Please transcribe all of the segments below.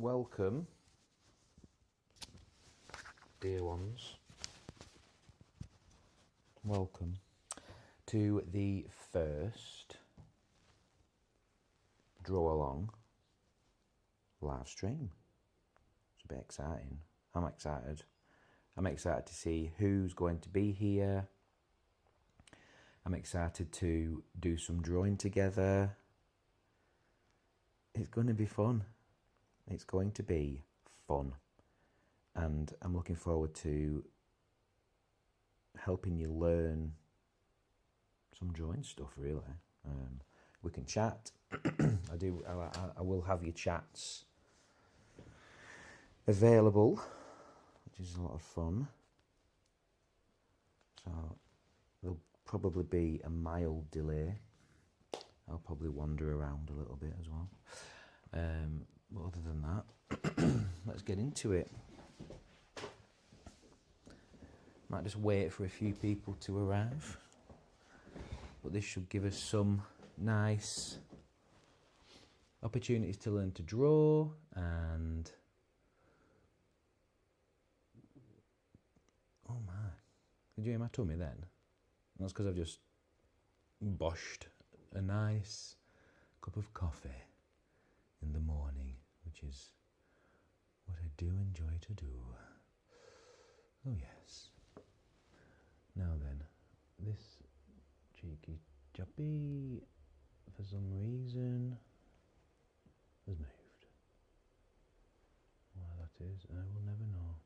welcome, dear ones, welcome to the first draw along live stream. It's a bit exciting. I'm excited. I'm excited to see who's going to be here. I'm excited to do some drawing together. It's going to be fun. It's going to be fun. And I'm looking forward to helping you learn some drawing stuff, really. We can chat. I will have your chats available, which is a lot of fun. So there'll probably be a mild delay. I'll probably wander around a little bit as well. But other than that, let's get into it. Might just wait for a few people to arrive. But this should give us some nice opportunities to learn to draw, and oh my, did you hear my tummy then? That's because I've just boshed a nice cup of coffee in the morning, which is what I do enjoy to do. Oh yes. Now then, this cheeky chappy, for some reason, has moved. Why that is, I will never know.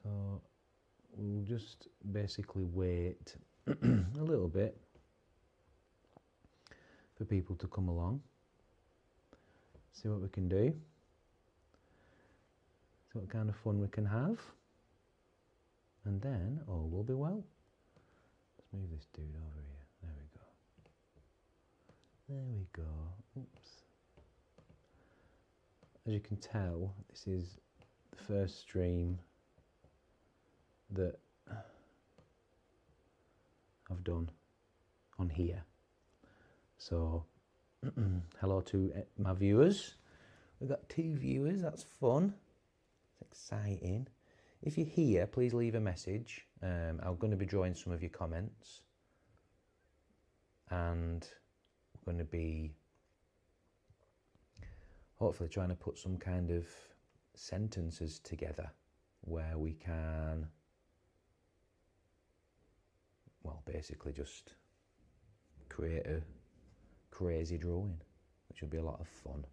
So we'll just basically wait a little bit for people to come along, see what we can do, see what kind of fun we can have, and then all will be well. Let's move this dude over here. There we go. There we go. Oops. As you can tell, this is the first stream that I've done on here. So, hello to my viewers. We've got 2 viewers, that's fun. It's exciting. If you're here, please leave a message. I'm going to be drawing some of your comments. And we're going to be hopefully trying to put some kind of sentences together where we can, well, basically just create a crazy drawing, which will be a lot of fun.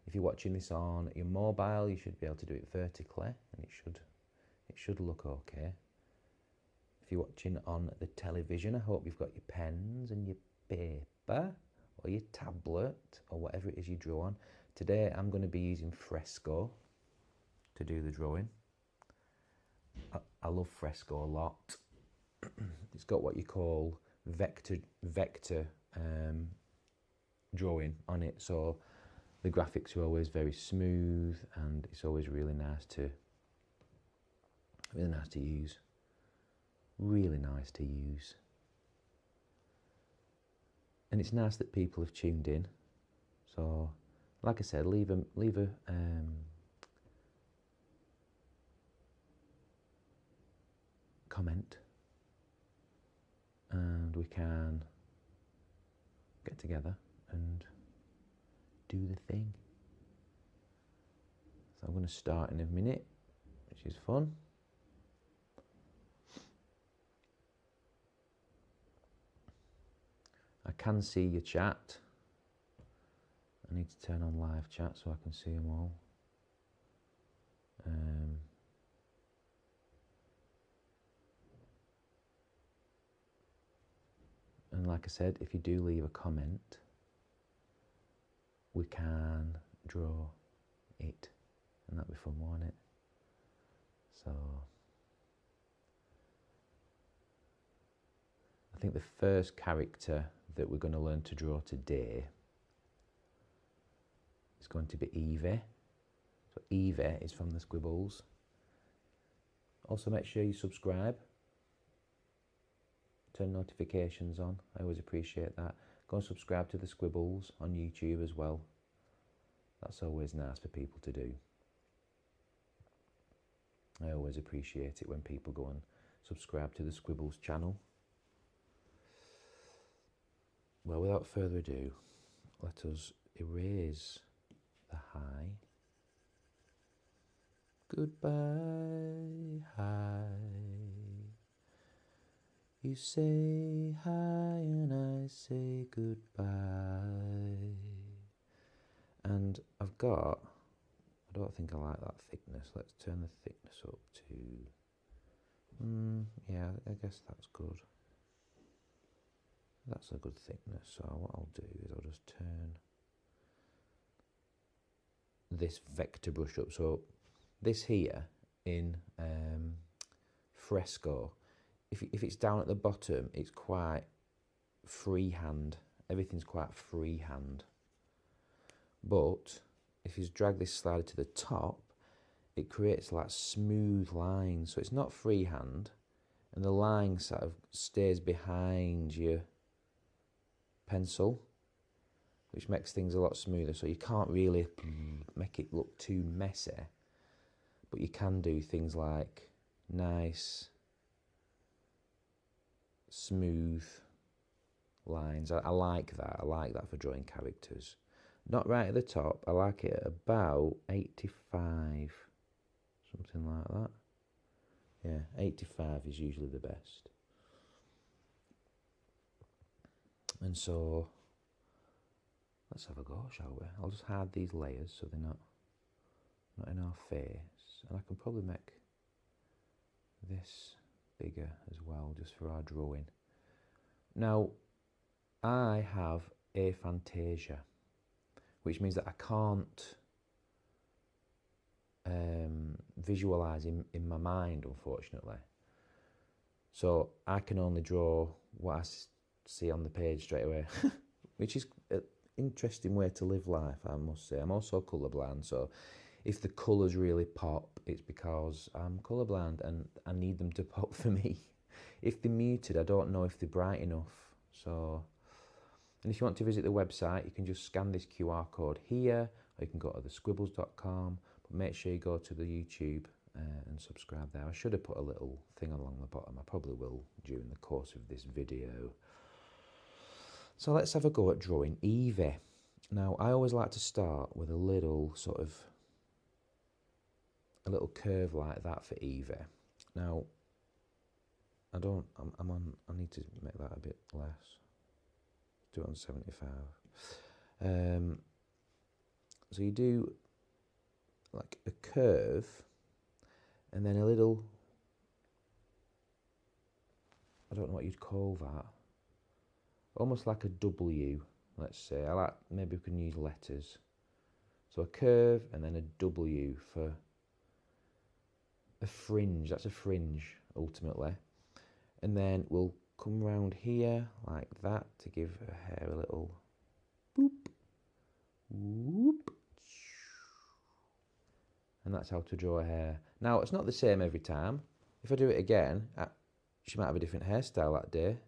If you're watching this on your mobile, you should be able to do it vertically, and it should look okay. If you're watching on the television, I hope you've got your pens and your paper or your tablet or whatever it is you draw on. Today I'm going to be using Fresco to do the drawing. I love Fresco a lot. It's got what you call vector drawing on it, so the graphics are always very smooth, and it's always really nice to use. Really nice to use. And it's nice that people have tuned in. So, like I said, leave a comment, and we can get together and do the thing. So I'm going to start in a minute, which is fun. I can see your chat. I need to turn on live chat so I can see them all. And like I said, if you do leave a comment, we can draw it, and that'd be fun, won't it? So I think the first character that we're going to learn to draw today is going to be Eevee. So Eevee is from the Squibbles. Also make sure you subscribe, turn notifications on. I always appreciate that. Go and subscribe to the Squibbles on YouTube as well. That's always nice for people to do. I always appreciate it when people go and subscribe to the Squibbles channel. Well, without further ado, let us erase the hi. Goodbye, hi. You say hi and I say goodbye. And I've got, I don't think I like that thickness. Let's turn the thickness up to, yeah, I guess that's good. That's a good thickness. So what I'll do is I'll just turn this vector brush up. So this here in Fresco, if it's down at the bottom, it's quite freehand. Everything's quite freehand. But if you drag this slider to the top, it creates like smooth lines. So it's not freehand, and the line sort of stays behind your pencil, which makes things a lot smoother. So you can't really make it look too messy, but you can do things like nice, smooth lines. I like that. I like that for drawing characters. Not right at the top. I like it at about 85, something like that. Yeah, 85 is usually the best. And so let's have a go, shall we? I'll just hide these layers so they're not in our face. And I can probably make this bigger as well, just for our drawing. Now, I have aphantasia, which means that I can't visualise in my mind, unfortunately. So I can only draw what I see on the page straight away, which is an interesting way to live life, I must say. I'm also colourblind, so if the colours really pop, it's because I'm colourblind and I need them to pop for me. If they're muted, I don't know if they're bright enough. So, and if you want to visit the website, you can just scan this QR code here, or you can go to thesquibbles.com, but make sure you go to the YouTube and subscribe there. I should have put a little thing along the bottom. I probably will during the course of this video. So let's have a go at drawing Eevee. Now, I always like to start with a little sort of, a little curve like that for Eevee. Now, I need to make that a bit less. Do it on 75. So you do like a curve and then a little, I don't know what you'd call that, almost like a W, let's say. I like, maybe we can use letters. So a curve and then a W for a fringe. That's a fringe ultimately. And then we'll come round here like that to give her hair a little boop, whoop. And that's how to draw a hair. Now, it's not the same every time. If I do it again, she might have a different hairstyle that day.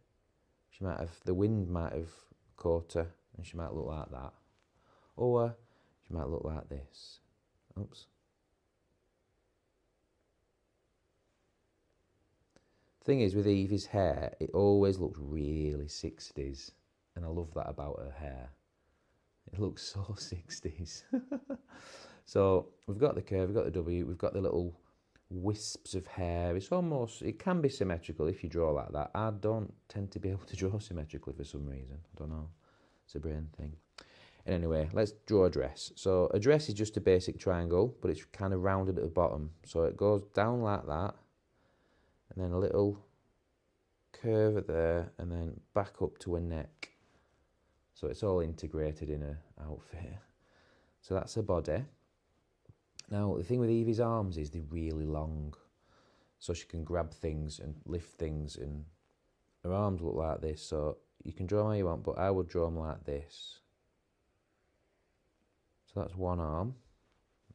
She might have, the wind might have caught her and she might look like that. Or she might look like this. Oops. Thing is, with Eevee's hair, it always looks really 60s. And I love that about her hair. It looks so 60s. So we've got the curve, we've got the W, we've got the little wisps of hair. It's almost, it can be symmetrical if you draw like that. I don't tend to be able to draw symmetrically for some reason. I don't know. It's a brain thing. And anyway, let's draw a dress. So a dress is just a basic triangle, but it's kind of rounded at the bottom. So it goes down like that, and then a little curve at there, and then back up to a neck. So it's all integrated in a outfit. So that's her body. Now, the thing with Eevee's arms is they're really long. So she can grab things and lift things, and her arms look like this. So you can draw them how you want, but I would draw them like this. So that's one arm.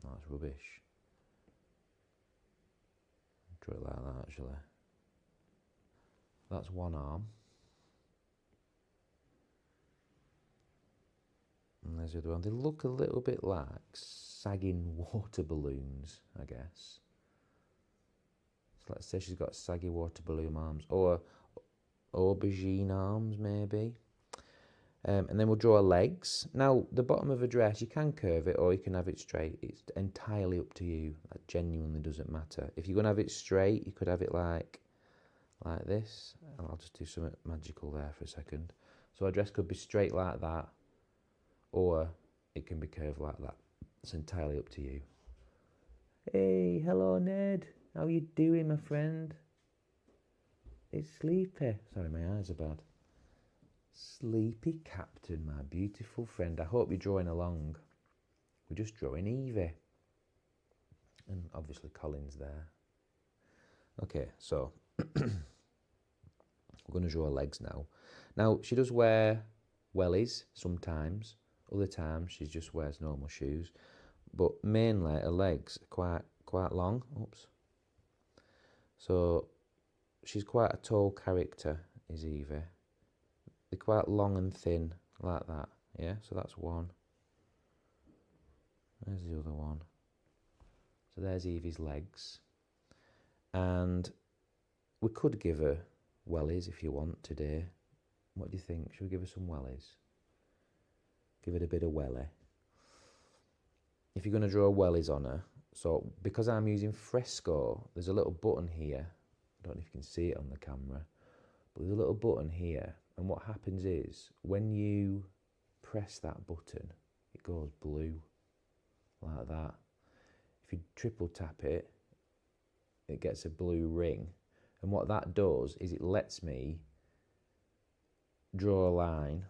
No, that's rubbish. Draw it like that, actually. That's one arm. And there's the other one. They look a little bit like sagging water balloons, I guess. So let's say she's got saggy water balloon arms, or aubergine arms maybe. And then we'll draw her legs. Now, the bottom of a dress, you can curve it or you can have it straight. It's entirely up to you. That genuinely doesn't matter. If you're going to have it straight, you could have it like this. And I'll just do something magical there for a second. So our dress could be straight like that, or it can be curved like that. It's entirely up to you. Hey, hello Ned. How you doing, my friend? It's Sleepy. Sorry, my eyes are bad. Sleepy Captain, my beautiful friend. I hope you're drawing along. We're just drawing Eevee. And obviously Colin's there. Okay, so we're going to draw her legs now. Now, she does wear wellies sometimes. Other times she just wears normal shoes. But mainly her legs are quite long. Oops. So she's quite a tall character, is Eevee. They're quite long and thin, like that. Yeah, so that's one. There's the other one. So there's Eevee's legs. And we could give her wellies if you want today. What do you think? Should we give her some wellies? Give it a bit of welly. If you're going to draw wellies on her, so because I'm using Fresco, there's a little button here. I don't know if you can see it on the camera, but there's a little button here. And what happens is, when you press that button, it goes blue, like that. If you triple tap it, it gets a blue ring. And what that does is it lets me draw a line,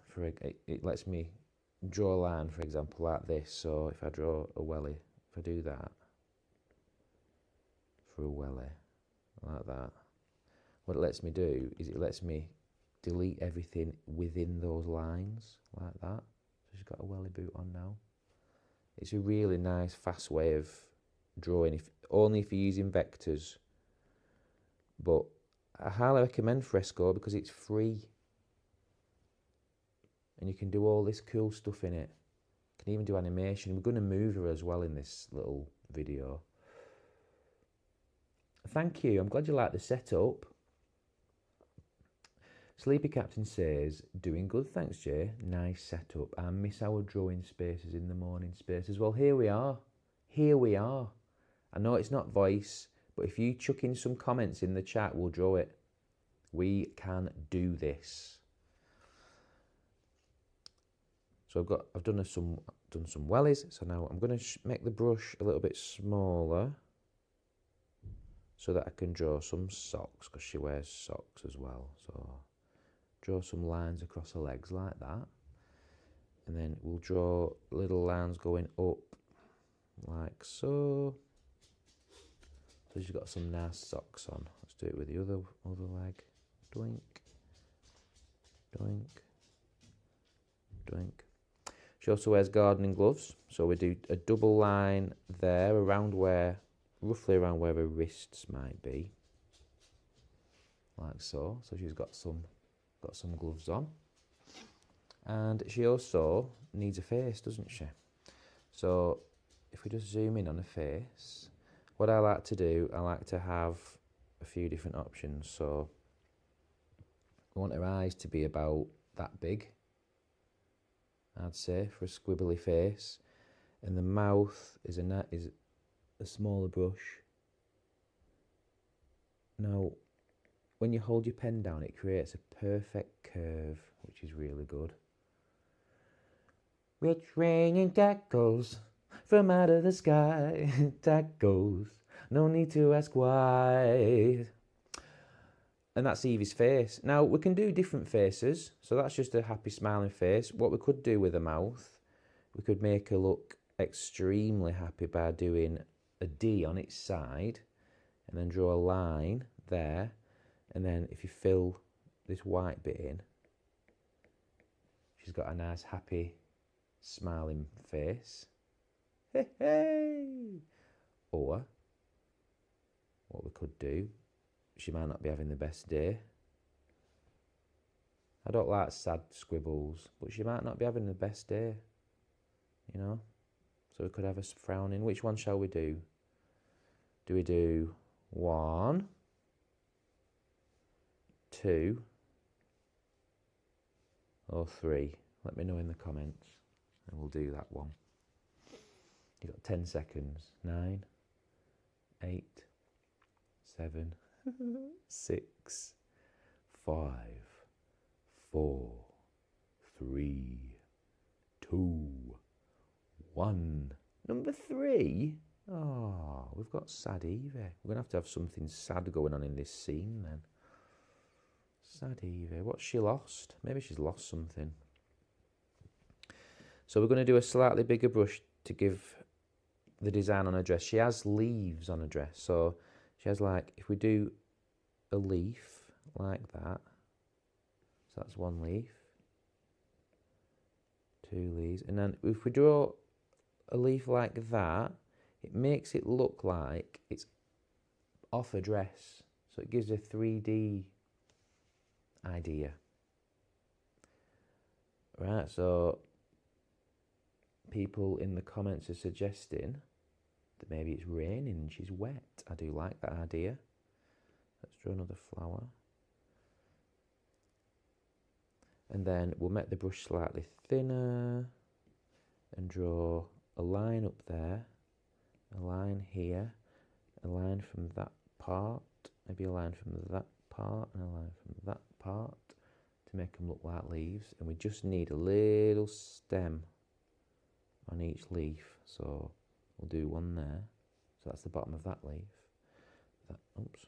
it lets me draw a line, for example, like this. So if I draw a welly, if I do that, for a welly, like that, what it lets me do is it lets me delete everything within those lines, like that. So she's got a welly boot on now. It's a really nice, fast way of drawing, only if you're using vectors. But I highly recommend Fresco because it's free. And you can do all this cool stuff in it. You can even do animation. We're going to move her as well in this little video. Thank you. I'm glad you like the setup. Sleepy Captain says, doing good, thanks Jay. Nice setup. I miss our drawing spaces in the morning spaces. Well, here we are. Here we are. I know it's not voice, but if you chuck in some comments in the chat, we'll draw it. We can do this. So I've done some wellies. So now I'm going to make the brush a little bit smaller so that I can draw some socks, because she wears socks as well. So draw some lines across her legs like that, and then we'll draw little lines going up like so. So she's got some nice socks on. Let's do it with the other leg. Doink, doink, doink. She also wears gardening gloves, so we do a double line there around roughly around where her wrists might be, like so. So she's got some gloves on, and she also needs a face, doesn't she? So if we just zoom in on her face, what I like to do, I like to have a few different options. So I want her eyes to be about that big, I'd say, for a squibbly face, and the mouth is a smaller brush. Now, when you hold your pen down, it creates a perfect curve, which is really good. It's raining tacos from out of the sky, tacos, no need to ask why. And that's Eevee's face. Now, we can do different faces, so that's just a happy smiling face. What we could do with the mouth, we could make her look extremely happy by doing a D on its side, and then draw a line there, and then if you fill this white bit in, she's got a nice happy smiling face. Hey, hey! Or what we could do, she might not be having the best day. I don't like sad squibbles, but she might not be having the best day. you know. So we could have a frowning. Which one shall we do? Do we do 1, 2, or 3? Let me know in the comments and we'll do that one. You've got 10 seconds. 9, 8, 7, 6, 5, 4, 3, 2, 1. Number 3. Oh, we've got sad Eevee. We're going to have something sad going on in this scene then. Sad Eevee. What's she lost? Maybe she's lost something. So we're going to do a slightly bigger brush to give the design on her dress. She has leaves on her dress. So she has, like, if we do a leaf like that. So that's 1 leaf. 2 leaves. And then if we draw a leaf like that, it makes it look like it's off a dress. So it gives a 3D idea. Right, so people in the comments are suggesting that maybe it's raining and she's wet. I do like that idea. Let's draw another flower. And then we'll make the brush slightly thinner and draw a line up there, a line here, a line from that part, maybe a line from that part, and a line from that part to make them look like leaves. And we just need a little stem on each leaf. So we'll do one there. So that's the bottom of that leaf. Oops.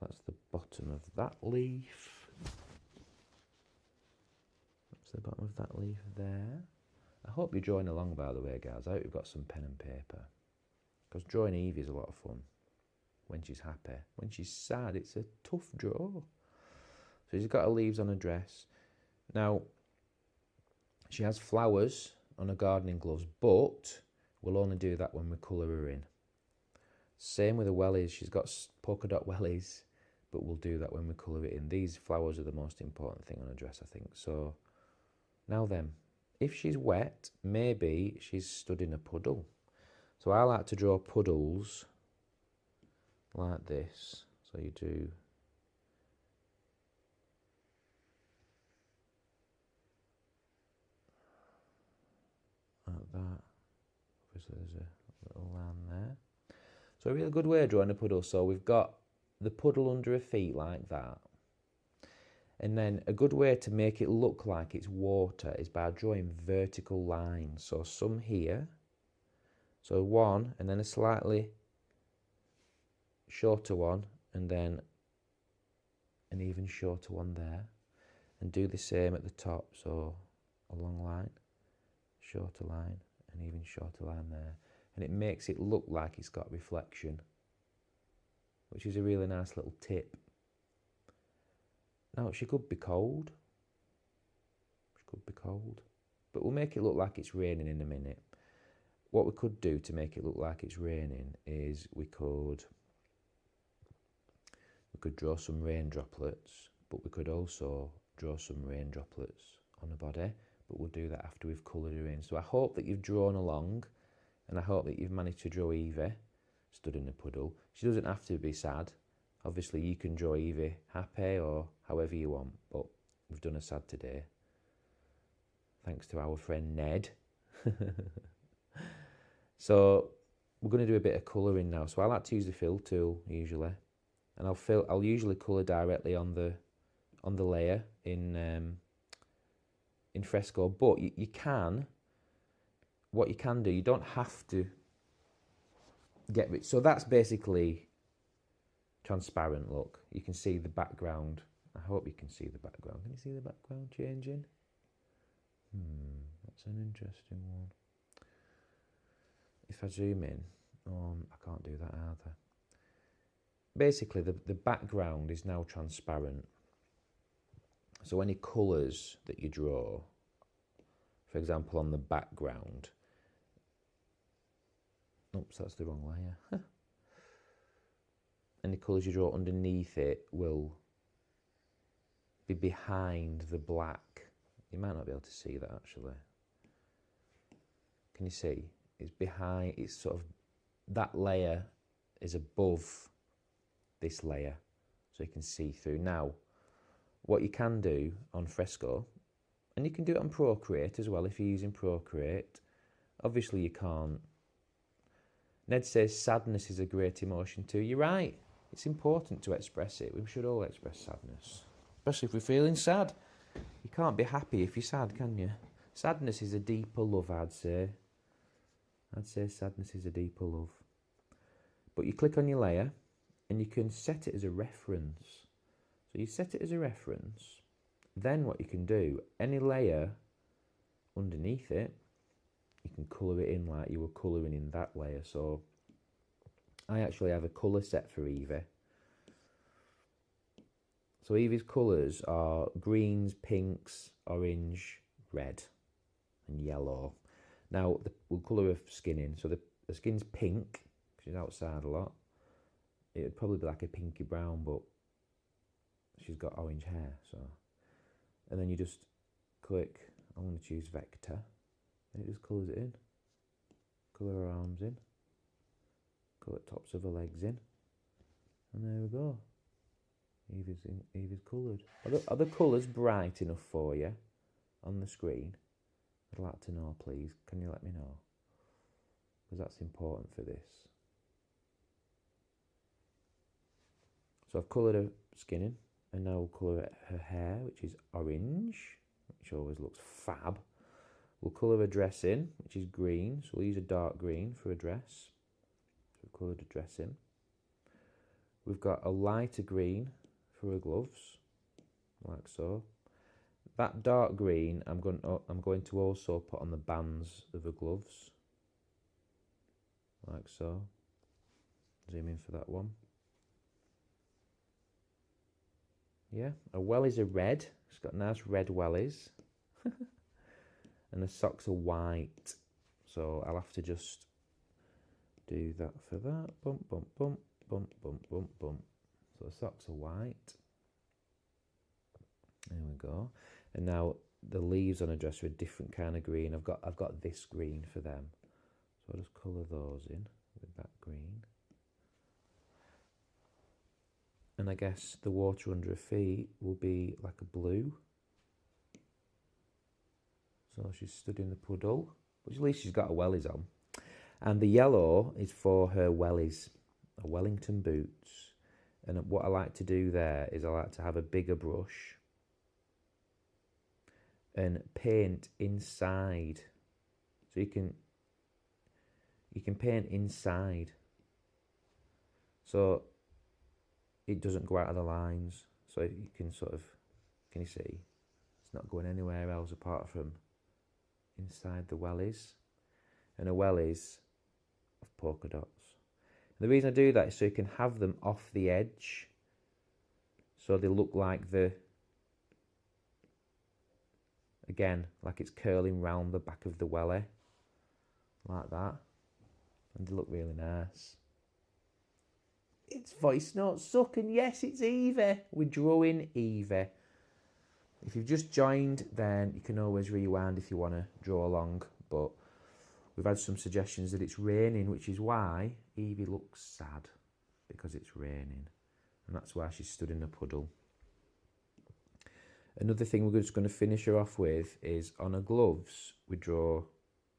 That's the bottom of that leaf. That's the bottom of that leaf there. I hope you're drawing along, by the way, guys. I hope you've got some pen and paper. Because drawing Eevee is a lot of fun. When she's happy. When she's sad, it's a tough draw. So she's got her leaves on her dress. Now, she has flowers on her gardening gloves, but we'll only do that when we colour her in. Same with the wellies. She's got polka dot wellies, but we'll do that when we colour it in. These flowers are the most important thing on her dress, I think. So, now then, if she's wet, maybe she's stood in a puddle. So I like to draw puddles like this. So you do like that. Obviously there's a little line there. So a really good way of drawing a puddle. So we've got the puddle under her feet like that. And then a good way to make it look like it's water is by drawing vertical lines. So some here. So one, and then a slightly shorter one, and then an even shorter one there. And do the same at the top. So a long line, shorter line, and even shorter line there. And it makes it look like it's got reflection, which is a really nice little tip. Now, she could be cold. She could be cold. But we'll make it look like it's raining in a minute. What we could do to make it look like it's raining is we could draw some rain droplets, but we could also draw some rain droplets on the body, but we'll do that after we've coloured her in. So I hope that you've drawn along, and I hope that you've managed to draw Eevee stood in a puddle. She doesn't have to be sad. Obviously, you can draw Eevee happy or however you want, but we've done her sad today. Thanks to our friend Ned. So we're going to do a bit of colouring now. So I like to use the fill tool usually, and I'll usually colour directly on the layer in Fresco. But you can, what you can do, you don't have to get rid. So that's basically transparent. Look, you can see the background. I hope you can see the background. Can you see the background changing? That's an interesting one. If I zoom in, I can't do that either. Basically, the background is now transparent. So any colours that you draw, for example, on the background, oops, that's the wrong layer. Any colours you draw underneath it will be behind the black. You might not be able to see that actually. Can you see? It's behind, it's sort of, that layer is above this layer, so you can see through. Now, what you can do on Fresco, and you can do it on Procreate as well if you're using Procreate. Obviously you can't. Ned says sadness is a great emotion too. You're right. It's important to express it. We should all express sadness, especially if we're feeling sad. You can't be happy if you're sad, can you? Sadness is a deeper love, I'd say. I'd say sadness is a deeper love. But you click on your layer and you can set it as a reference. So you set it as a reference. Then what you can do, any layer underneath it, you can colour it in like you were colouring in that layer. So I actually have a colour set for Eevee. So Eevee's colours are greens, pinks, orange, red and yellow. Now we'll colour her skin in. So the skin's pink, she's outside a lot. It would probably be like a pinky brown, but she's got orange hair. So, and then you just click, I'm going to choose vector, and it just colours it in. Colour her arms in, colour tops of her legs in, and there we go. Eevee's coloured. Are the colours bright enough for you on the screen? I'd like to know, please. Can you let me know? Because that's important for this. So I've coloured her skin in, and now we'll colour her hair, which is orange, which always looks fab. We'll colour her dress in, which is green, so we'll use a dark green for a dress. So we've coloured the dress in. We've got a lighter green for her gloves, like so. That dark green, I'm going to also put on the bands of her gloves, like so. Zoom in for that one. Yeah, her wellies are red. She's got nice red wellies. And the socks are white. So I'll have to just do that for that. Bump, bump, bump, bump, bump, bump, bump. So the socks are white. There we go. And now the leaves on a dress are a different kind of green. I've got this green for them. So I'll just colour those in with that green. And I guess the water under her feet will be like a blue. So she's stood in the puddle, but at least she's got her wellies on. And the yellow is for her wellies, her Wellington boots. And what I like to do there is I like to have a bigger brush and paint inside. So you can paint inside. So it doesn't go out of the lines. So you can sort of, can you see? It's not going anywhere else apart from inside the wellies. And the wellies of polka dots. And the reason I do that is so you can have them off the edge. So they look like again, like it's curling round the back of the welly. Like that. And they look really nice. It's voice notes suck, and yes, it's Eevee. We're drawing Eevee. If you've just joined, then you can always rewind if you want to draw along. But we've had some suggestions that it's raining, which is why Eevee looks sad, because it's raining. And that's why she stood in a puddle. Another thing we're just going to finish her off with is on her gloves, we draw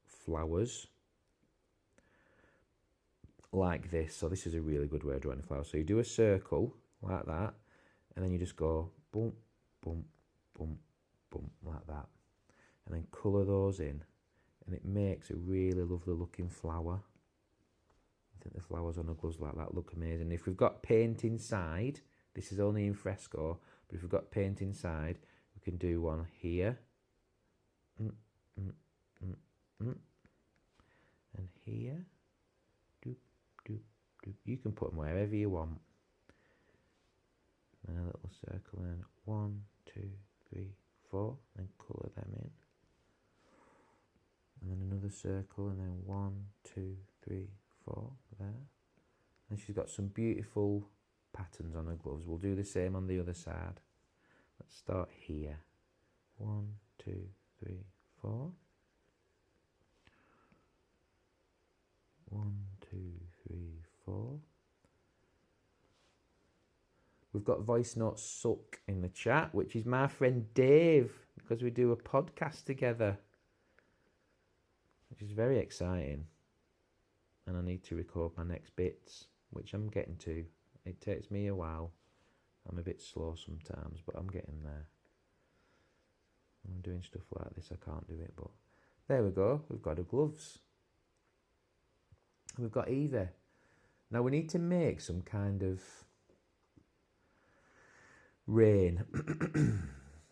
flowers. Like this. So this is a really good way of drawing a flower. So you do a circle like that, and then you just go boom, boom, boom, boom, like that, and then colour those in, and it makes a really lovely looking flower. I think the flowers on the gloves like that look amazing. If we've got paint inside, this is only in Fresco, but if we've got paint inside, we can do one here, and here. You can put them wherever you want. And a little circle, and 1, 2, 3, 4, and colour them in. And then another circle, and then 1, 2, 3, 4, there. And she's got some beautiful patterns on her gloves. We'll do the same on the other side. Let's start here. 1, 2, 3, 4. 2, 3, 4. We've got voice note suck in the chat, which is my friend Dave, because we do a podcast together, which is very exciting. And I need to record my next bits, which I'm getting to. It takes me a while. I'm a bit slow sometimes, but I'm getting there. I'm doing stuff like this, I can't do it, but there we go. We've got the gloves. We've got Eevee. Now we need to make some kind of rain.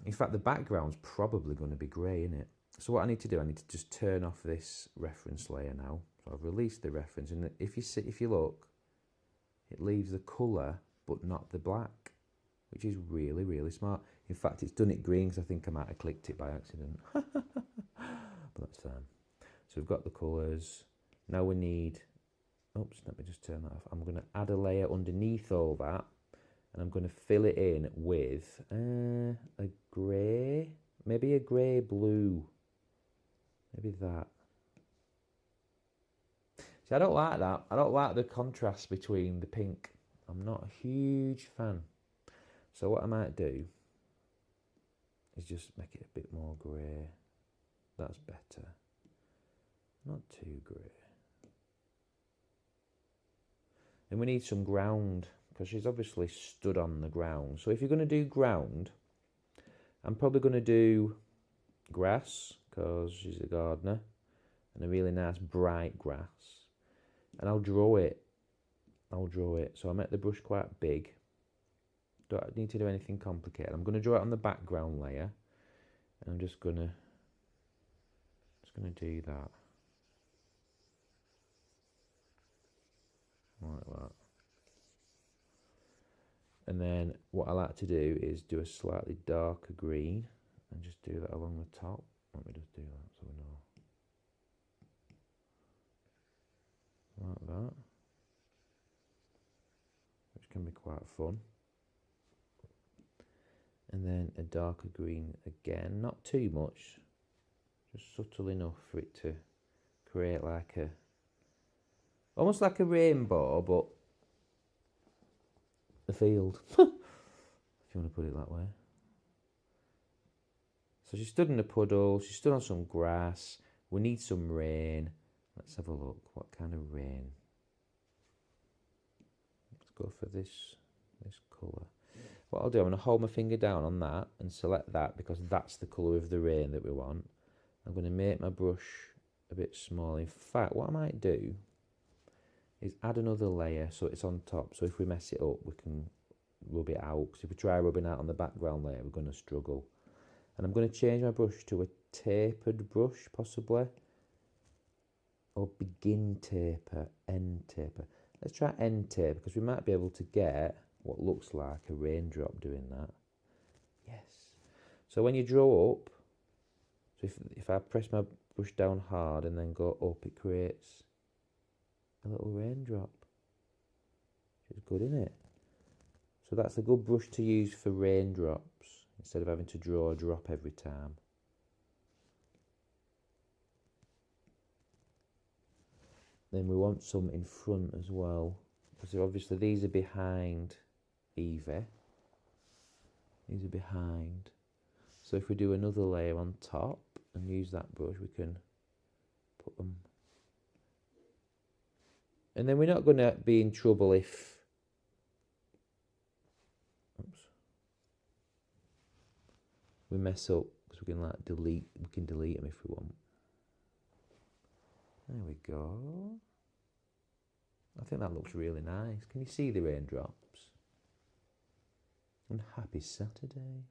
In fact, the background's probably going to be grey, isn't it? So what I need to do, I need to just turn off this reference layer now. So I've released the reference, and if you look, it leaves the colour but not the black, which is really, really smart. In fact, it's done it green because I think I might have clicked it by accident. But that's fine. So we've got the colours. Now we need, oops, let me just turn that off. I'm going to add a layer underneath all that, and I'm going to fill it in with a grey, maybe a grey blue, maybe that. See, I don't like that. I don't like the contrast between the pink. I'm not a huge fan. So what I might do is just make it a bit more grey. That's better. Not too grey. And we need some ground, because she's obviously stood on the ground. So if you're going to do ground, I'm probably going to do grass, because she's a gardener, and a really nice bright grass. And I'll draw it. So I'll make the brush quite big. Don't need to do anything complicated. I'm going to draw it on the background layer, and I'm just going to do that. Like that. And then what I like to do is do a slightly darker green and just do that along the top. Let me just do that so we know. Like that. Which can be quite fun. And then a darker green again, not too much, just subtle enough for it to create like a, almost like a rainbow, but a field, if you want to put it that way. So she stood in a puddle, she stood on some grass, we need some rain. Let's have a look, what kind of rain? Let's go for this colour. What I'll do, I'm going to hold my finger down on that and select that, because that's the colour of the rain that we want. I'm going to make my brush a bit small. In fact, what I might do is add another layer so it's on top. So if we mess it up, we can rub it out. Because if we try rubbing out on the background layer, we're going to struggle. And I'm going to change my brush to a tapered brush, possibly. Or begin taper, end taper. Let's try end taper, because we might be able to get what looks like a raindrop doing that. Yes. So when you draw up, so if I press my brush down hard and then go up, it creates a little raindrop. Which is good, isn't it? So that's a good brush to use for raindrops, instead of having to draw a drop every time. Then we want some in front as well, because obviously these are behind Eevee. These are behind. So if we do another layer on top and use that brush, we can put them. And then we're not going to be in trouble if, oops, we mess up, because we can like delete them if we want. There we go. I think that looks really nice. Can you see the raindrops? And happy Saturday.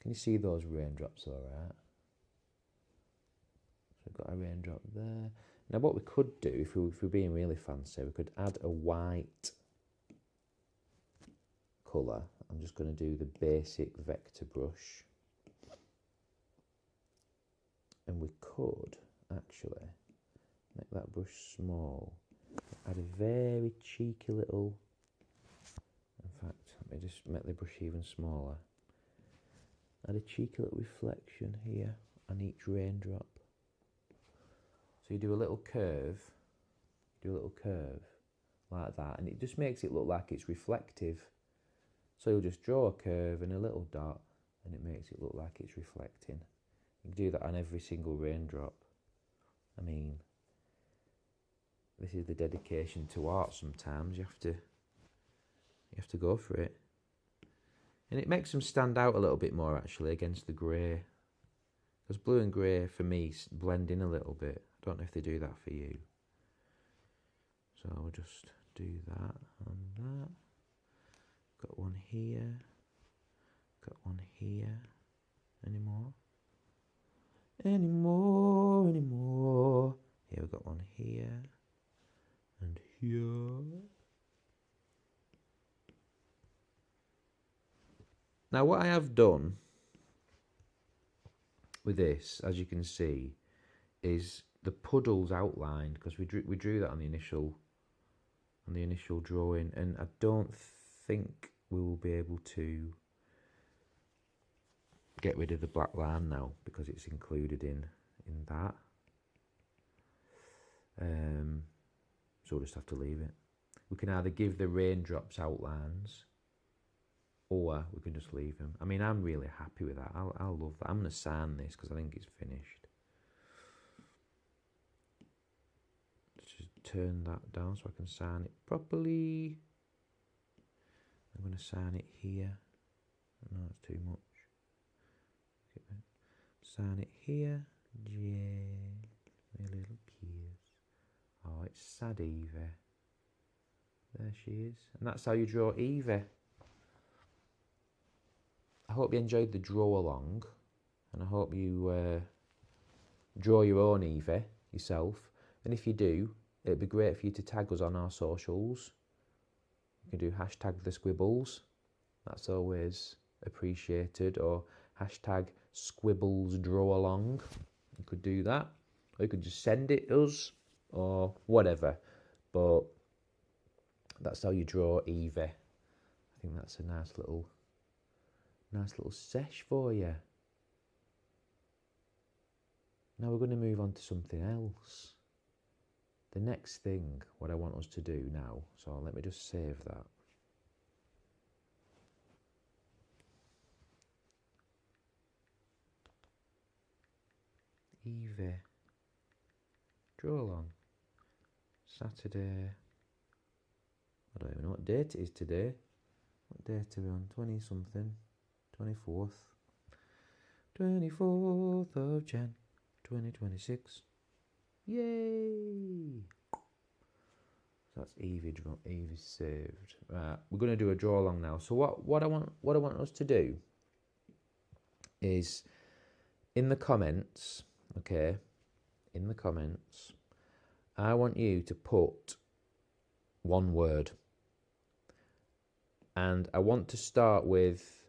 Can you see those raindrops all right? So we've got a raindrop there. Now what we could do, if we're being really fancy, we could add a white colour. I'm just going to do the basic vector brush. And we could actually make that brush small, add a very cheeky little, in fact, let me just make the brush even smaller, add a cheeky little reflection here on each raindrop. So you do a little curve, like that, and it just makes it look like it's reflective. So you'll just draw a curve and a little dot, and it makes it look like it's reflecting. You can do that on every single raindrop. I mean, this is the dedication to art. Sometimes you have to go for it, and it makes them stand out a little bit more actually against the grey, because blue and grey for me blend in a little bit. I don't know if they do that for you. So I'll just do that and that. Got one here. Got one here. Any more? Any more? Any more? Here we've got one here. And here. Now what I have done with this, as you can see, is the puddles outlined, because we drew that on the initial drawing, and I don't think we will be able to get rid of the black line now because it's included in that. So we'll just have to leave it. We can either give the raindrops outlines, or we can just leave them. I mean, I'm really happy with that. I'll love that. I'm going to sign this because I think it's finished. Just turn that down so I can sign it properly. I'm going to sign it here. No, it's too much. Sign it here. Yeah, my little kiss. Oh, it's sad Eevee. There she is. And that's how you draw Eevee. I hope you enjoyed the draw along, and I hope you draw your own Eevee yourself. And if you do, it'd be great for you to tag us on our socials. You can do hashtag the Squibbles. That's always appreciated. Or hashtag Squibbles draw along. You could do that. Or you could just send it us or whatever. But that's how you draw Eevee. I think that's a nice little sesh for you. Now we're going to move on to something else. The next thing, what I want us to do now, so let me just save that. Eevee. Draw along. Saturday. I don't even know what date it is today. What date are we on? 20 something. 24th. 24th of Jan. 2026. Yay! That's Eevee saved. Right, we're going to do a draw along now. So what I want us to do is in the comments, okay? In the comments, I want you to put one word, and I want to start with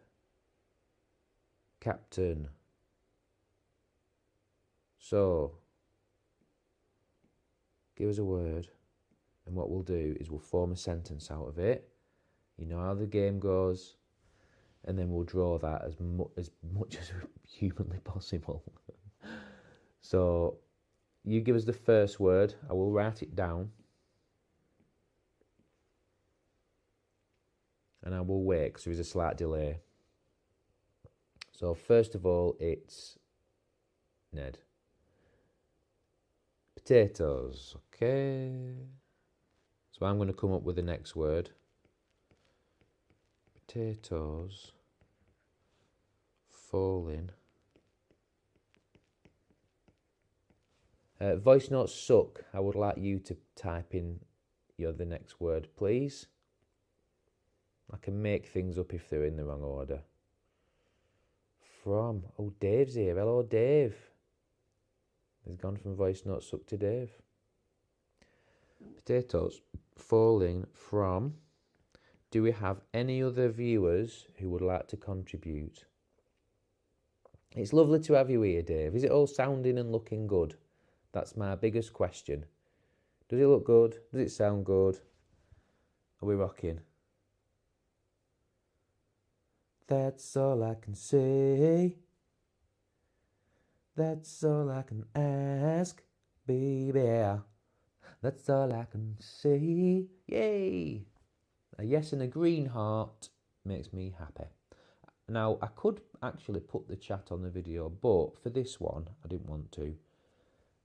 Captain. So give us a word, and what we'll do is we'll form a sentence out of it. You know how the game goes, and then we'll draw that as much as humanly possible. So you give us the first word. I will write it down, and I will wait because there is a slight delay. So first of all, it's Ned. Potatoes, okay. So I'm going to come up with the next word. Potatoes falling. Voice notes suck. I would like you to type in the next word, please. I can make things up if they're in the wrong order. From. Oh, Dave's here. Hello, Dave. He's gone from voice notes suck to Dave. Potatoes falling from. Do we have any other viewers who would like to contribute? It's lovely to have you here, Dave. Is it all sounding and looking good? That's my biggest question. Does it look good? Does it sound good? Are we rocking? That's all I can say. That's all I can ask. baby. That's all I can say. Yay! A yes and a green heart makes me happy. Now, I could actually put the chat on the video, but for this one, I didn't want to.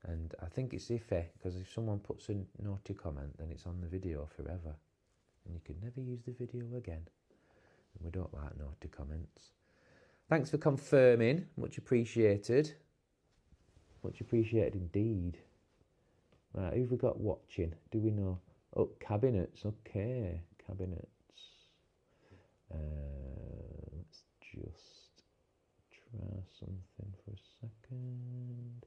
And I think it's iffy, because if someone puts a naughty comment, then it's on the video forever. And you can never use the video again. And we don't like naughty comments. Thanks for confirming. Much appreciated. Much appreciated indeed. Right, who've we got watching? Do we know? Oh, cabinets. Okay, cabinets. Let's just try something for a second.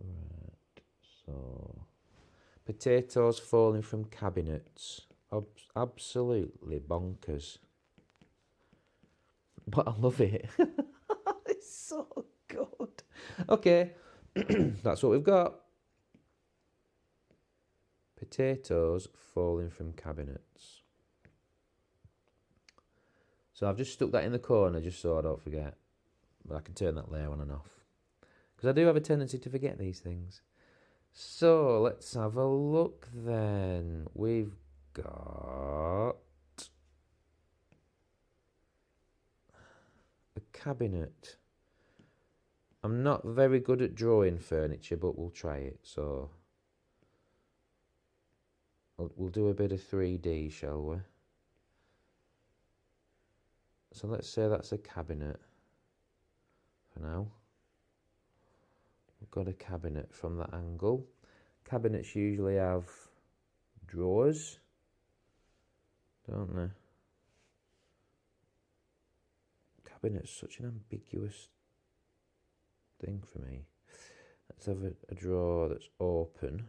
Right, so potatoes falling from cabinets. Absolutely bonkers. But I love it. It's so good. Okay, that's what we've got. Potatoes falling from cabinets. So I've just stuck that in the corner just so I don't forget. But I can turn that layer on and off. Because I do have a tendency to forget these things. So let's have a look then. We've got a cabinet. I'm not very good at drawing furniture, but we'll try it. So we'll do a bit of 3D, shall we? So let's say that's a cabinet for now. We've got a cabinet from that angle. Cabinets usually have drawers, don't they? Cabinet's such an ambiguous thing for me. Let's have a drawer that's open.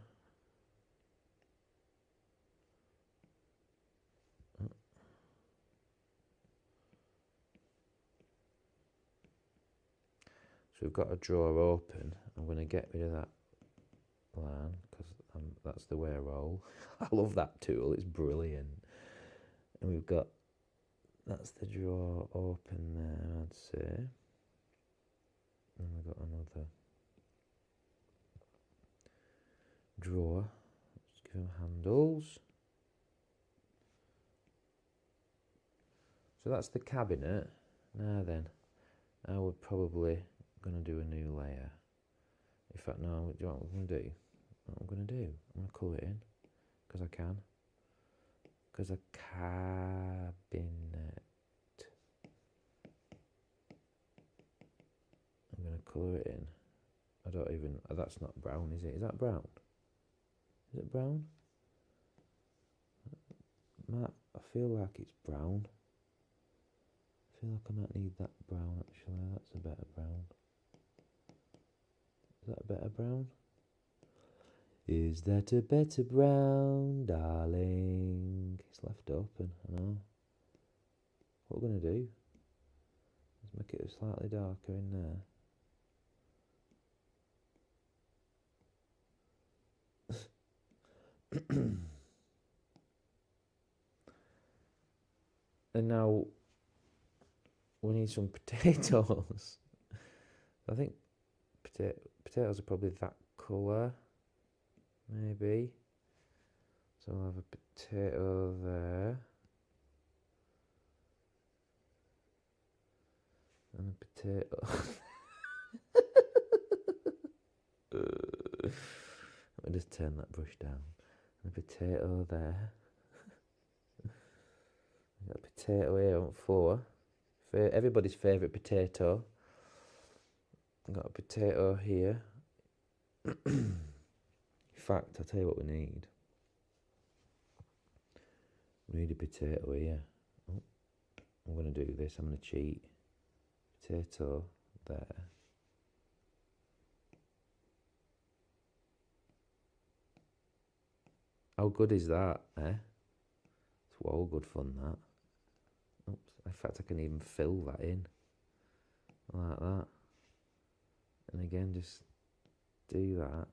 So we've got a drawer open. I'm going to get rid of that line because that's the way I roll. I love that tool, it's brilliant. And we've got, that's the drawer open there, I'd say. And we've got another drawer. Let's give them handles. So that's the cabinet. Now then, I would probably going to do a new layer. In fact, no, do you know what I'm going to do? What I'm going to do? I'm going to colour it in because I can. Because a cabinet. I'm going to colour it in. I don't even. That's not brown, is it? Is that brown? Is it brown? Matt, I feel like it's brown. I feel like I might need that brown actually. That's a better brown. Is that a better brown? Is that a better brown, darling? It's left open, I know. What we're going to do is make it slightly darker in there. And now we need some potatoes. I think potatoes are probably that colour, maybe. So I'll have a potato there. And a potato. Let me just turn that brush down. And a potato there. Got a potato here on the floor. Everybody's favourite potato. Got a potato here. In fact, I'll tell you what we need. We need a potato here. Oh, I'm going to do this. I'm going to cheat. Potato there. How good is that, eh? It's all good fun, that. Oops. In fact, I can even fill that in. Like that. And again, just do that.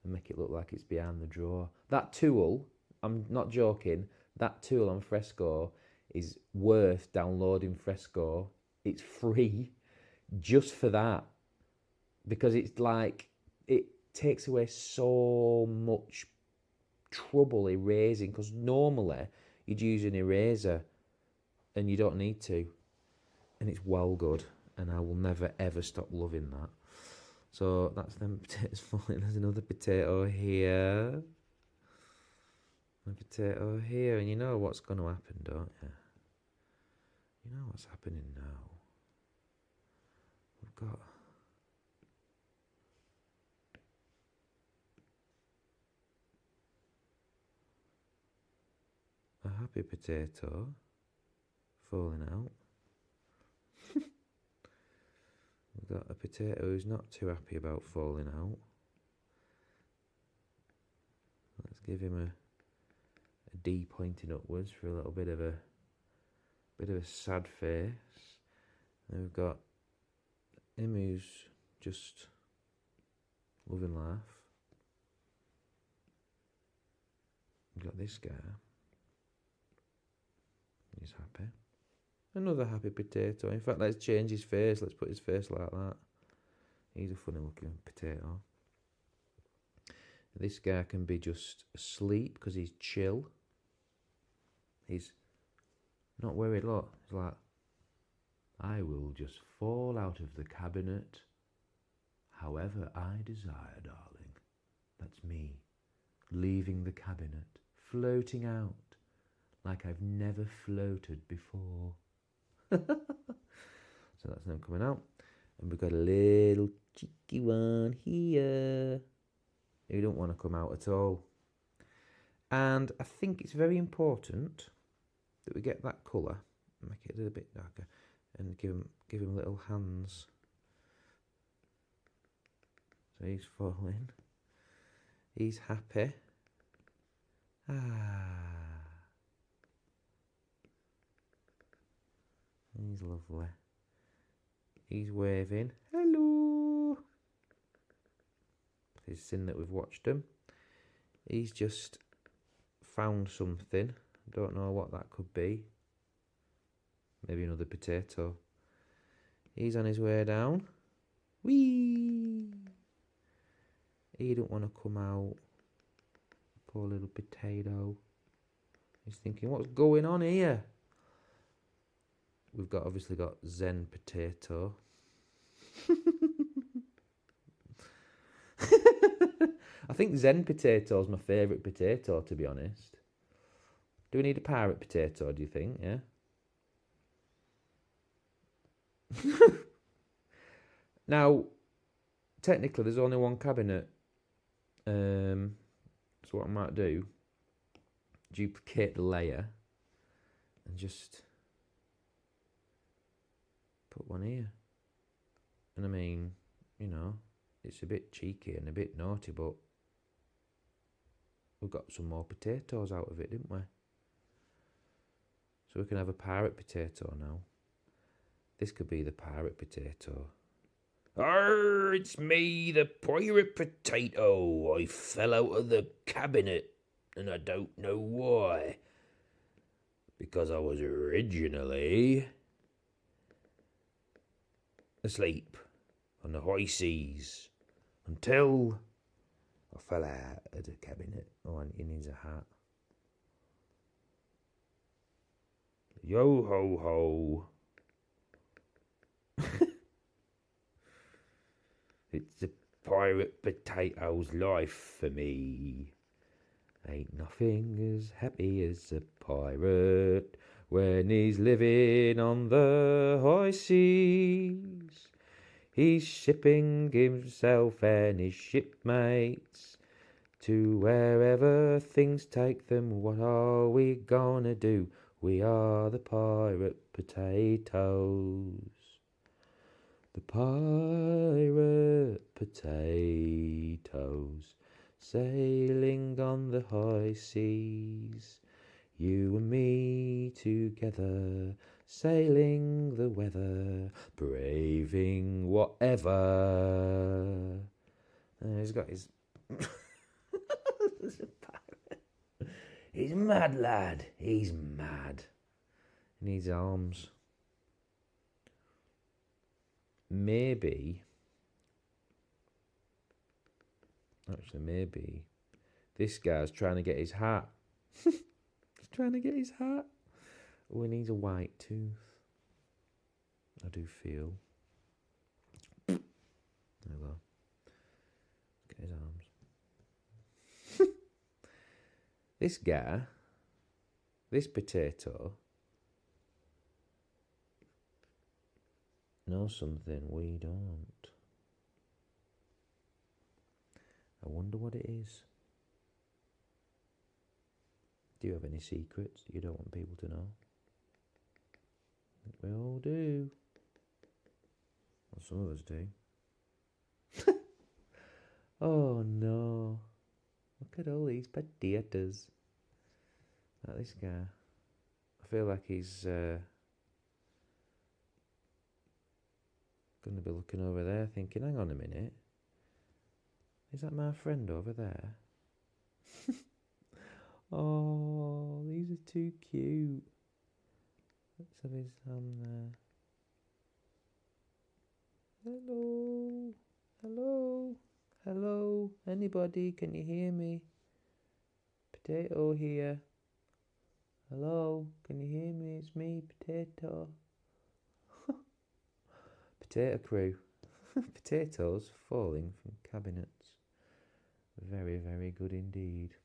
And make it look like it's behind the drawer. That tool, I'm not joking, that tool on Fresco is worth downloading Fresco. It's free just for that, because it's like, it takes away so much trouble erasing, because normally you'd use an eraser and you don't need to, and it's well good, and I will never ever stop loving that. So that's them potatoes falling. There's another potato here, a potato here, and you know what's going to happen, don't you? You know what's happening now. We've got a happy potato falling out. We've got a potato who's not too happy about falling out. Let's give him a D pointing upwards for a little bit of a sad face. And we've got him who's just loving life. We've got this guy. He's happy. Another happy potato. In fact, let's change his face. Let's put his face like that. He's a funny looking potato. This guy can be just asleep because he's chill. He's not worried. Look, he's like, I will just fall out of the cabinet however I desire, darling. That's me, leaving the cabinet, floating out like I've never floated before. So that's now coming out, and we've got a little cheeky one here who don't want to come out at all. And I think it's very important that we get that colour, make it a little bit darker, and give him little hands. So he's falling. He's happy. He's lovely. He's waving. Hello. It's sin that we've watched him. He's just found something. Don't know what that could be. Maybe another potato. He's on his way down. Whee! He don't want to come out. Poor little potato. He's thinking, what's going on here? We've obviously got Zen Potato. I think Zen Potato is my favourite potato, to be honest. Do we need a pirate potato, do you think? Yeah. Now, technically, there's only one cabinet. So what I might do, duplicate the layer and just put one here. And I mean, you know, it's a bit cheeky and a bit naughty, but we got some more potatoes out of it, didn't we? So we can have a pirate potato now. This could be the pirate potato. Arr, it's me, the pirate potato. I fell out of the cabinet, and I don't know why. Because I was originally asleep on the high seas until I fell out of the cabinet. Oh, and he needs a hat. Yo ho ho. It's a pirate potato's life for me. Ain't nothing as happy as a pirate when he's living on the high seas. He's shipping himself and his shipmates to wherever things take them. What are we gonna do? We are the pirate potatoes. The pirate potatoes, sailing on the high seas. You and me together, sailing the weather, braving whatever. He's got his... He's a mad lad. He's mad. needs arms. Maybe, actually maybe, this guy's trying to get his hat. He's trying to get his hat. Oh, he needs a white tooth. I do feel. There we go. Get his arms. This guy, this potato, knows something we don't. I wonder what it is. Do you have any secrets you don't want people to know? I think we all do. Well, some of us do. Oh no. Look at all these potatoes. Like this guy. I feel like he's going to be looking over there thinking, hang on a minute. Is that my friend over there? Oh, these are too cute. Let's have his hand there. Hello. Hello. Hello. Anybody? Can you hear me? Potato here. Hello. Can you hear me? It's me, Potato. Potato crew. Potatoes falling from cabinets. Very, very good indeed.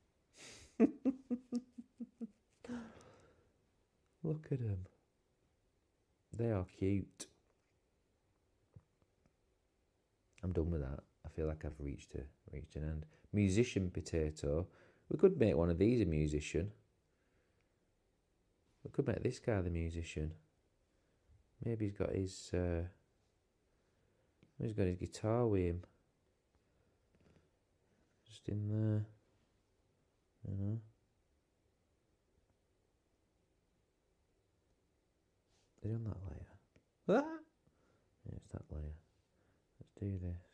Look at them. They are cute. I'm done with that. I feel like I've reached an end. Musician potato. We could make one of these a musician. We could make this guy the musician. Maybe he's got his guitar with him. Just in there. You know. Is it on that layer? Ah! Yeah, it's that layer. Let's do this.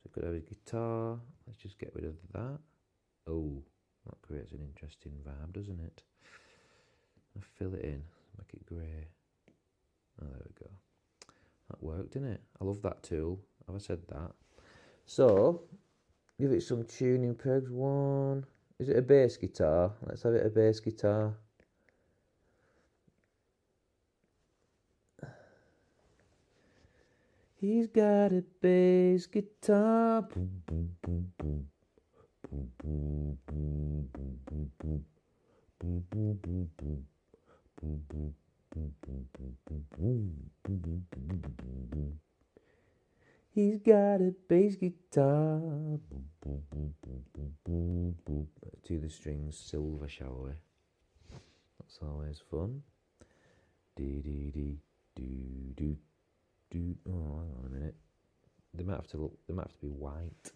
So could have a guitar. Let's just get rid of that. Oh, that creates an interesting vibe, doesn't it? I'll fill it in, make it grey. Oh, there we go. That worked, didn't it? I love that tool. Have I said that? So, give it some tuning pegs. One. Is it a bass guitar? Let's have it a bass guitar. He's got a bass guitar. Boom, boom, boom, boom. Boom, boom, boom, boom, boom, boom. Boom, boom, boom, boom. Boom, boom, boom, boom, boom, boom, boom, boom, boom, boom, boom, boom. He's got a bass guitar. Boom, boom, boom, boom, boom, boom, boom. Let's do the strings silver, shall we? That's always fun. Dee dee dee doo doo doo. Oh, hang on a minute. They might have to look. They might have to be white.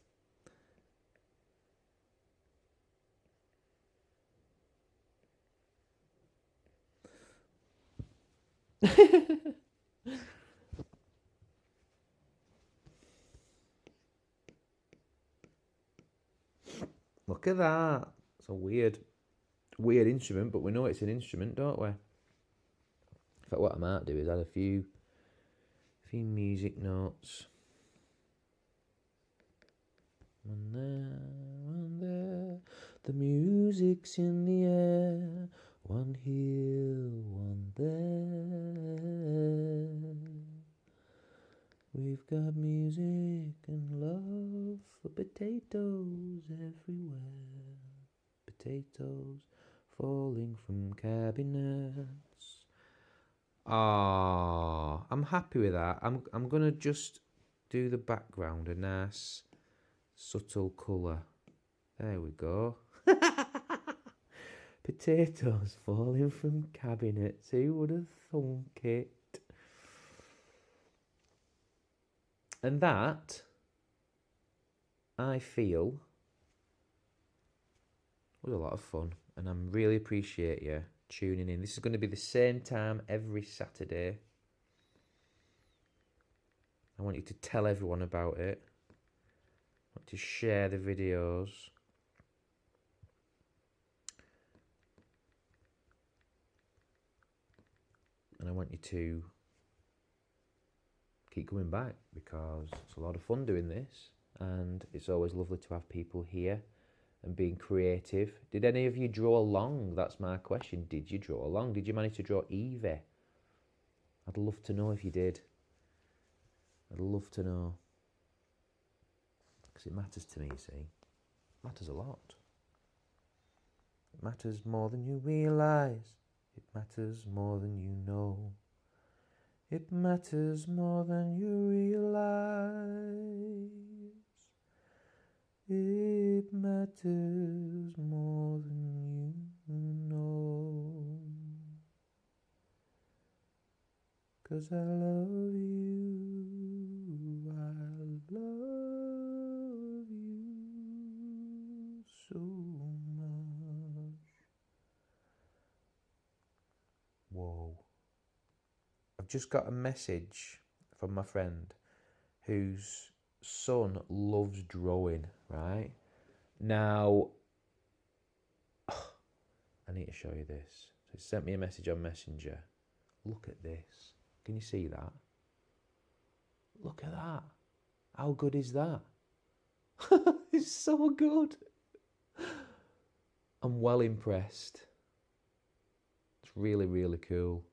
Look at that. It's a weird instrument, but we know it's an instrument, don't we? In fact, what I might do is add a few music notes. One there, the music's in the air. One here, one there. We've got music and love for potatoes everywhere. Potatoes falling from cabinets. Ah, I'm happy with that. I'm gonna just do the background a nice subtle colour. There we go. Potatoes falling from cabinets. Who would have thunk it? And that, I feel, was a lot of fun. And I really appreciate you tuning in. This is going to be the same time every Saturday. I want you to tell everyone about it. I want to share the videos. And I want you to keep coming back because it's a lot of fun doing this, and it's always lovely to have people here and being creative. Did any of you draw along? That's my question. Did you draw along? Did you manage to draw Eevee? I'd love to know if you did. I'd love to know. Because it matters to me, you see. It matters a lot. It matters more than you realise. It matters more than you know. It matters more than you realise. It matters more than you know. 'Cause I love you, I love you so much. Whoa. I've just got a message from my friend whose son loves drawing, right? Now, I need to show you this. So he sent me a message on Messenger. Look at this. Can you see that? Look at that. How good is that? It's so good. I'm well impressed. It's really, really cool.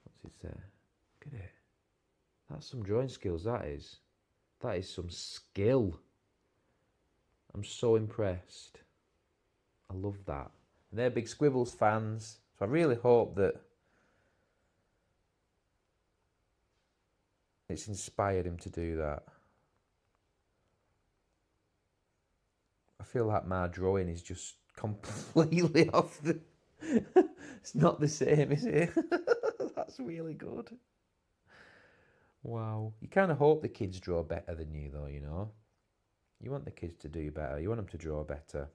What's it say? Look at it. That's some drawing skills, that is. That is some skill. I'm so impressed. I love that. And they're big Squibbles fans, so I really hope that it's inspired him to do that. I feel like my drawing is just completely off the... It's not the same, is it? That's really good. Wow. You kind of hope the kids draw better than you, though, you know. You want the kids to do better. You want them to draw better.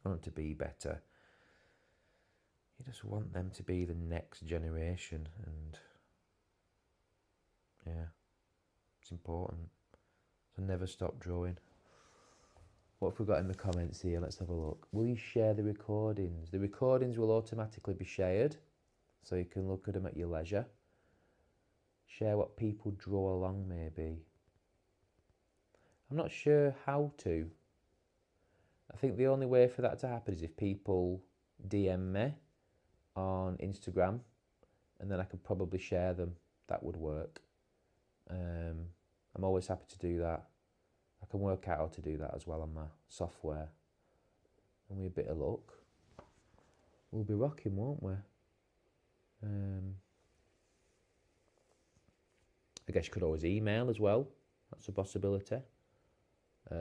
You want them to be better. You just want them to be the next generation. And, yeah, it's important. So never stop drawing. What have we got in the comments here? Let's have a look. Will you share the recordings? The recordings will automatically be shared, so you can look at them at your leisure. Share what people draw along, maybe. I'm not sure how to. I think the only way for that to happen is if people DM me on Instagram, and then I could probably share them. That would work. I'm always happy to do that. I can work out how to do that as well on my software. And with a bit of luck, we'll be rocking, won't we? I guess you could always email as well. That's a possibility. How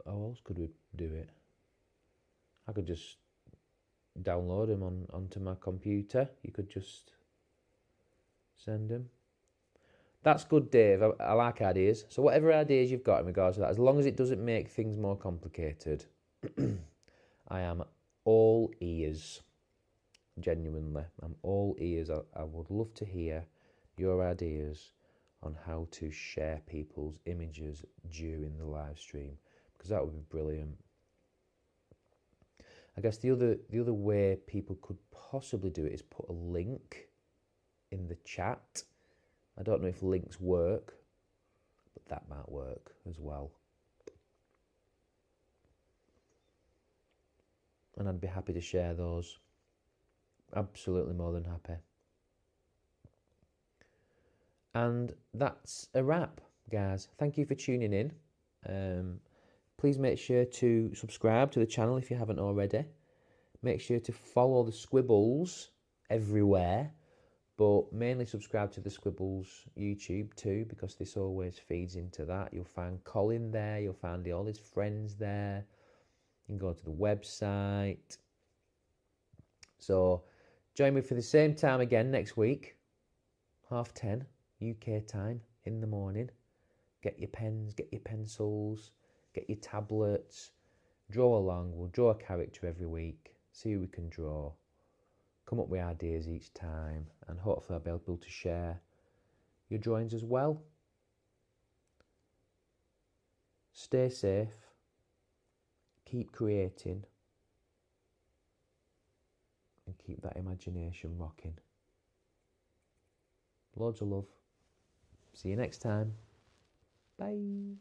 else could we do it? I could just download them onto my computer. You could just send them. That's good, Dave. I like ideas. So whatever ideas you've got in regards to that, as long as it doesn't make things more complicated, I am all ears. Genuinely, I'm all ears. I would love to hear your ideas on how to share people's images during the live stream, because that would be brilliant. I guess the other way people could possibly do it is put a link in the chat. I don't know if links work, but that might work as well. And I'd be happy to share those. Absolutely more than happy. And that's a wrap, guys. Thank you for tuning in. Please make sure to subscribe to the channel if you haven't already. Make sure to follow the Squibbles everywhere, but mainly subscribe to the Squibbles YouTube too, because this always feeds into that. You'll find Colin there, you'll find all his friends there. You can go to the website. So join me for the same time again next week, 10:30 UK time in the morning. Get your pens, get your pencils, get your tablets, draw along. We'll draw a character every week, see who we can draw, come up with ideas each time, and hopefully I'll be able to share your drawings as well. Stay safe, keep creating, and keep that imagination rocking. Loads of love. See you next time. Bye.